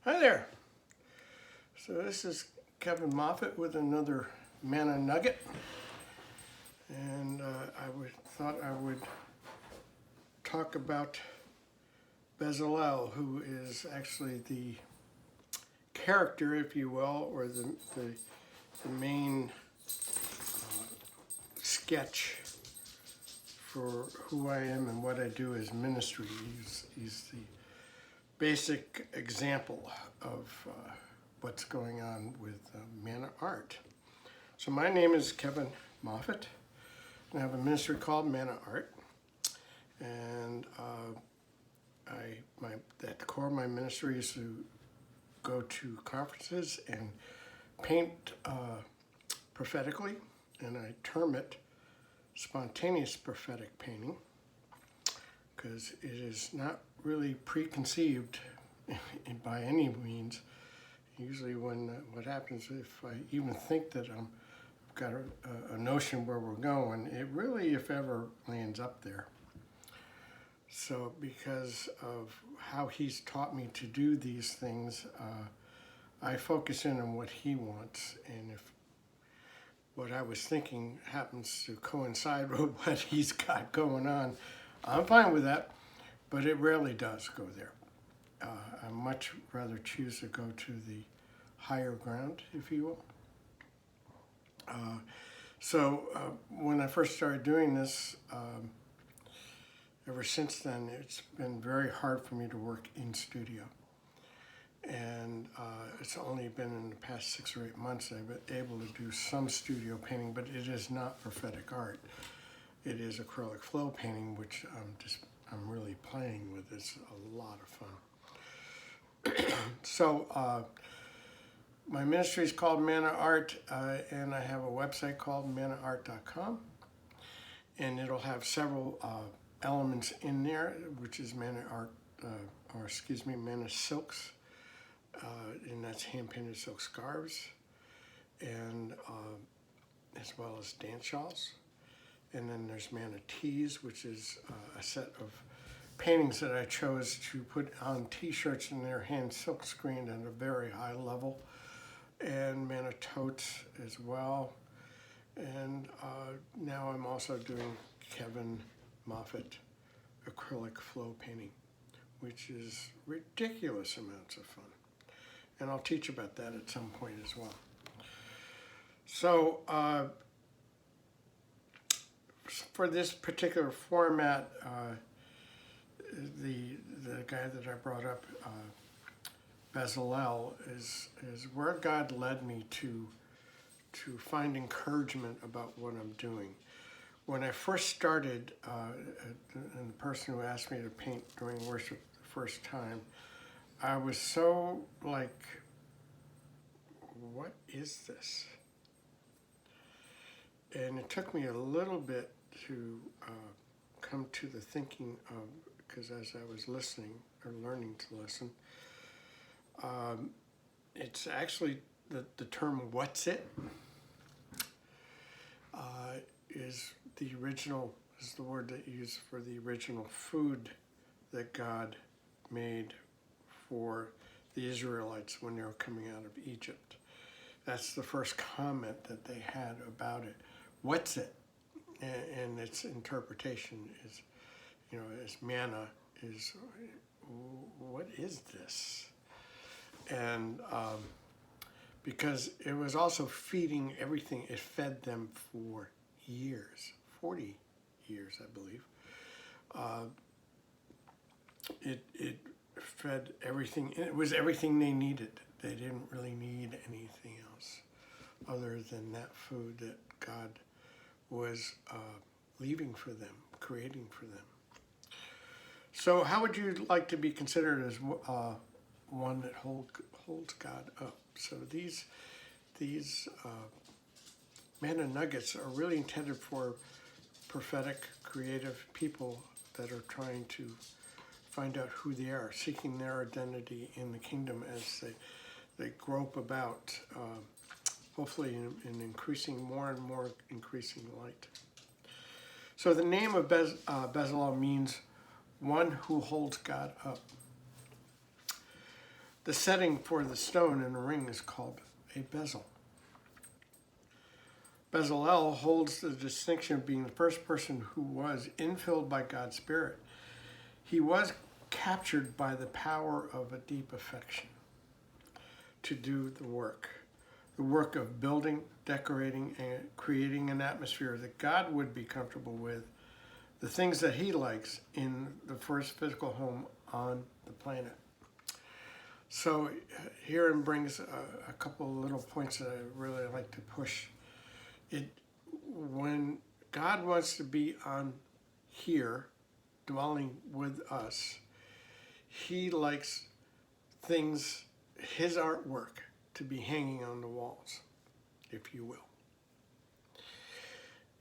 Hi there. So this is Kevin Moffat with another Manna Nugget, and thought I would talk about Bezaleel, who is actually the character, if you will, or the main sketch for who I am and what I do as ministry. He's the basic example of what's going on with Manna Art. So my name is Kevin Moffat, and I have a ministry called Manna Art, and at the core of my ministry is to go to conferences and paint prophetically, and I term it spontaneous prophetic painting because it is not really preconceived by any means. Usually what happens if I even think that I've got a notion where we're going, it really, if ever, lands up there. So because of how he's taught me to do these things, I focus in on what he wants, and if what I was thinking happens to coincide with what he's got going on, I'm fine with that, but it rarely does go there. I much rather choose to go to the higher ground, if you will. When I first started doing this, ever since then, it's been very hard for me to work in studio. And it's only been in the past 6 or 8 months I've been able to do some studio painting, but it is not prophetic art. It is acrylic flow painting, which I'm really playing with. It's a lot of fun. My ministry is called Manna Art, and I have a website called mannaart.com, and it'll have several elements in there, which is Manna Art, Manna Silks, and that's hand-painted silk scarves, and as well as dance shawls. And then there's Manna Tees, which is a set of paintings that I chose to put on t-shirts, and they're hand silk screened at a very high level, and Manna Totes as well. And now I'm also doing Kevin Moffat acrylic flow painting, which is ridiculous amounts of fun. And I'll teach about that at some point as well. So for this particular format, the guy that I brought up, Bezaleel, is where God led me to find encouragement about what I'm doing. When I first started, and the person who asked me to paint during worship the first time, I was so like, what is this? And it took me a little bit to come to the thinking of, because as I was listening or learning to listen, it's actually the term "what's it" is the word that you use for the original food that God made for the Israelites when they were coming out of Egypt. That's the first comment that they had about it. What's it? And its interpretation is, as manna is, what is this? And because it was also feeding everything, it fed them for years, 40 years, I believe. It fed everything. It was everything they needed. They didn't really need anything else other than that food that God was leaving for them, creating for them. So how would you like to be considered as one that holds God up? So these Manna Nuggets are really intended for prophetic, creative people that are trying to find out who they are, seeking their identity in the kingdom as they grope about, hopefully in increasing more and more increasing light. So the name of Bezaleel means one who holds God up. The setting for the stone in the ring is called a bezel. Bezaleel holds the distinction of being the first person who was infilled by God's Spirit. He was captured by the power of a deep affection to do the work of building, decorating, and creating an atmosphere that God would be comfortable with, the things that he likes in the first physical home on the planet. So here brings a couple of little points that I really like to push. When God wants to be on here, dwelling with us, he likes things, his artwork, to be hanging on the walls, if you will.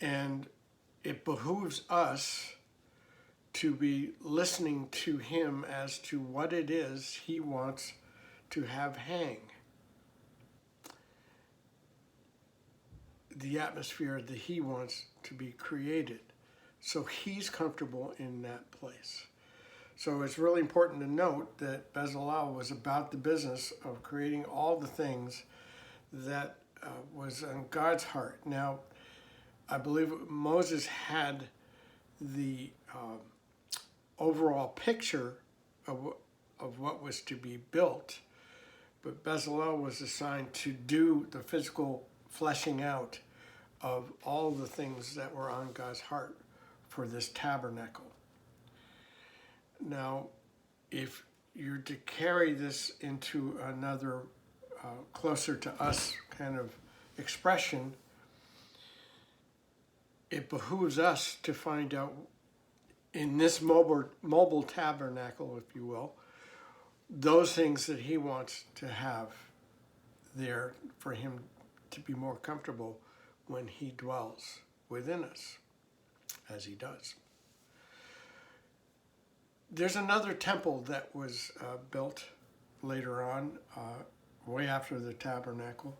And it behooves us to be listening to him as to what it is he wants to have hang. The atmosphere that he wants to be created. So he's comfortable in that place. So it's really important to note that Bezaleel was about the business of creating all the things that was on God's heart. Now, I believe Moses had the overall picture of what was to be built, but Bezaleel was assigned to do the physical fleshing out of all the things that were on God's heart for this tabernacle. Now, if you're to carry this into another closer to us kind of expression, it behooves us to find out in this mobile tabernacle, if you will, those things that he wants to have there for him to be more comfortable when he dwells within us, as he does. There's another temple that was built later on, way after the tabernacle.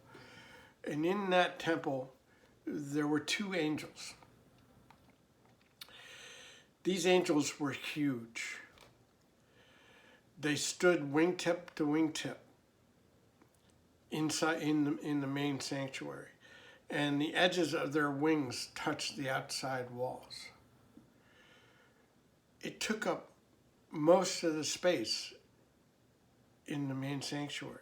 And in that temple, there were two angels. These angels were huge. They stood wingtip to wingtip inside in the main sanctuary, and the edges of their wings touched the outside walls. It took up most of the space in the main sanctuary,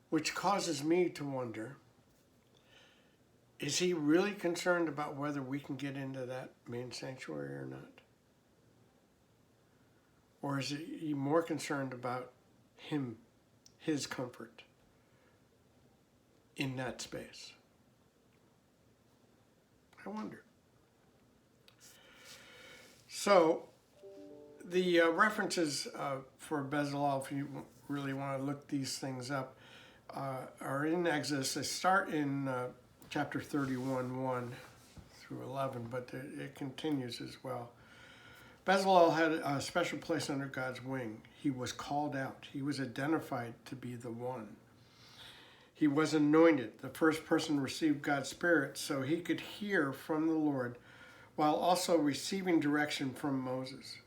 which causes me to wonder, is he really concerned about whether we can get into that main sanctuary or not? Or is he more concerned about his comfort in that space? I wonder. So, the references for Bezaleel, if you really want to look these things up, are in Exodus. They start in chapter 31, 1 through 11, but it continues as well. Bezaleel had a special place under God's wing. He was called out. He was identified to be the one. He was anointed. The first person received God's Spirit so he could hear from the Lord while also receiving direction from Moses.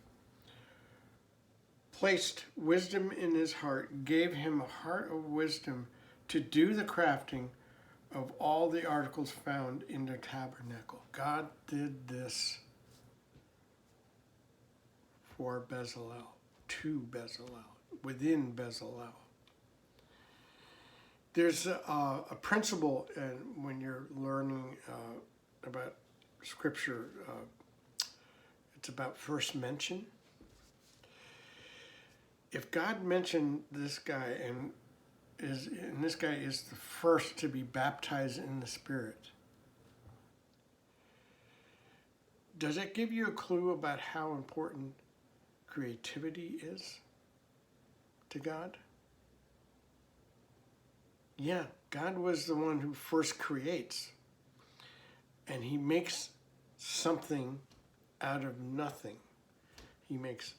Placed wisdom in his heart, gave him a heart of wisdom to do the crafting of all the articles found in the tabernacle. God did this for Bezaleel, to Bezaleel, within Bezaleel. There's a principle when you're learning about Scripture. It's about first mention. If God mentioned this guy, and this guy is the first to be baptized in the Spirit, does it give you a clue about how important creativity is to God? Yeah, God was the one who first creates, and he makes something out of nothing. He makes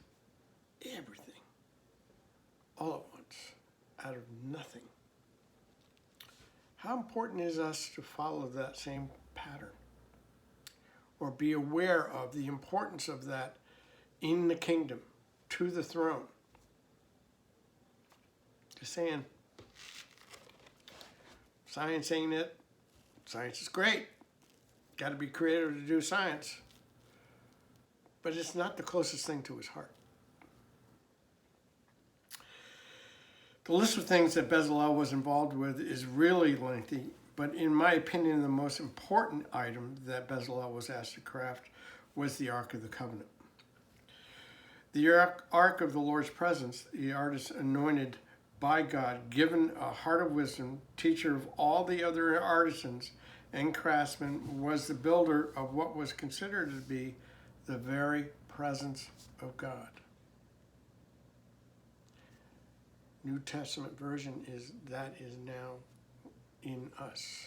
everything all at once out of nothing. How important is us to follow that same pattern, or be aware of the importance of that in the kingdom, to the throne? Just saying. Science ain't it. Science is great. Got to be creative to do science. But it's not the closest thing to his heart. The list of things that Bezaleel was involved with is really lengthy, but in my opinion, the most important item that Bezaleel was asked to craft was the Ark of the Covenant. The Ark of the Lord's Presence, the artist anointed by God, given a heart of wisdom, teacher of all the other artisans and craftsmen, was the builder of what was considered to be the very presence of God. New Testament version is that is now in us.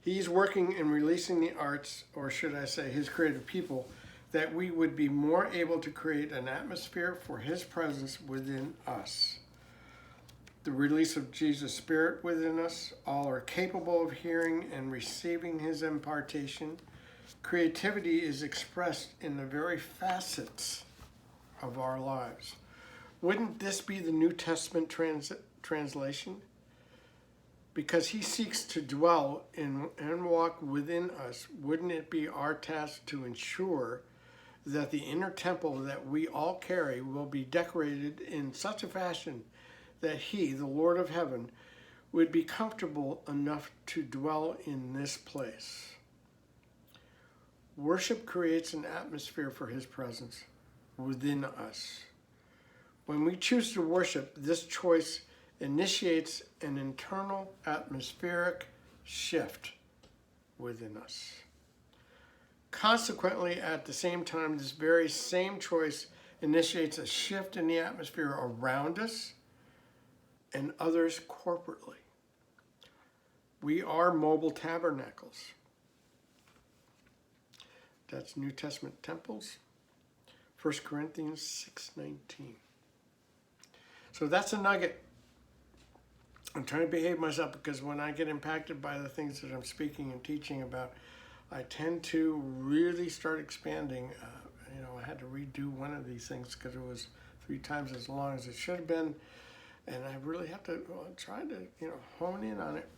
He's working in releasing the arts, or should I say his creative people, that we would be more able to create an atmosphere for his presence within us. The release of Jesus' Spirit within us, all are capable of hearing and receiving his impartation. Creativity is expressed in the very facets of our lives. Wouldn't this be the New Testament translation? Because he seeks to dwell in and walk within us, wouldn't it be our task to ensure that the inner temple that we all carry will be decorated in such a fashion that he, the Lord of heaven, would be comfortable enough to dwell in this place? Worship creates an atmosphere for his presence within us. When we choose to worship, this choice initiates an internal atmospheric shift within us. Consequently, at the same time, this very same choice initiates a shift in the atmosphere around us and others corporately. We are mobile tabernacles. That's New Testament temples, 1 Corinthians 6:19. So that's a nugget. I'm trying to behave myself because when I get impacted by the things that I'm speaking and teaching about, I tend to really start expanding. I had to redo one of these things because it was 3 times as long as it should have been. And I really have to try to, hone in on it.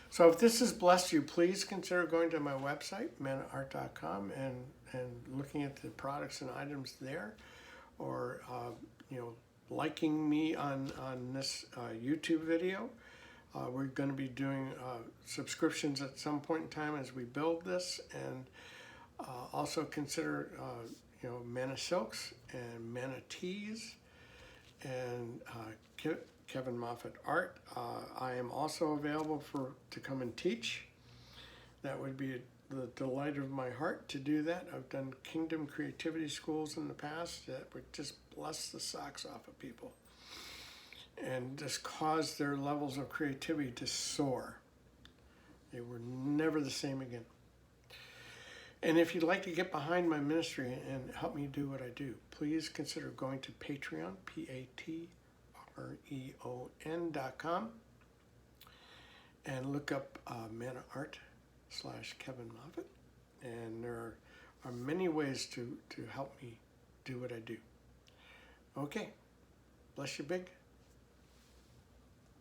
So if this has blessed you, please consider going to my website, mannaart.com, and looking at the products and items there, or, liking me on this YouTube video. We're going to be doing subscriptions at some point in time as we build this, and also consider, Manna Silks and Manna Teas and Kevin Moffat Art. I am also available to come and teach. That would be the delight of my heart to do that. I've done Kingdom Creativity Schools in the past that would just bless the socks off of people and just cause their levels of creativity to soar. They were never the same again. And if you'd like to get behind my ministry and help me do what I do, please consider going to Patreon, patreon.com, and look up Manna Art /Kevin Moffat. And there are many ways to help me do what I do. Okay, bless you big.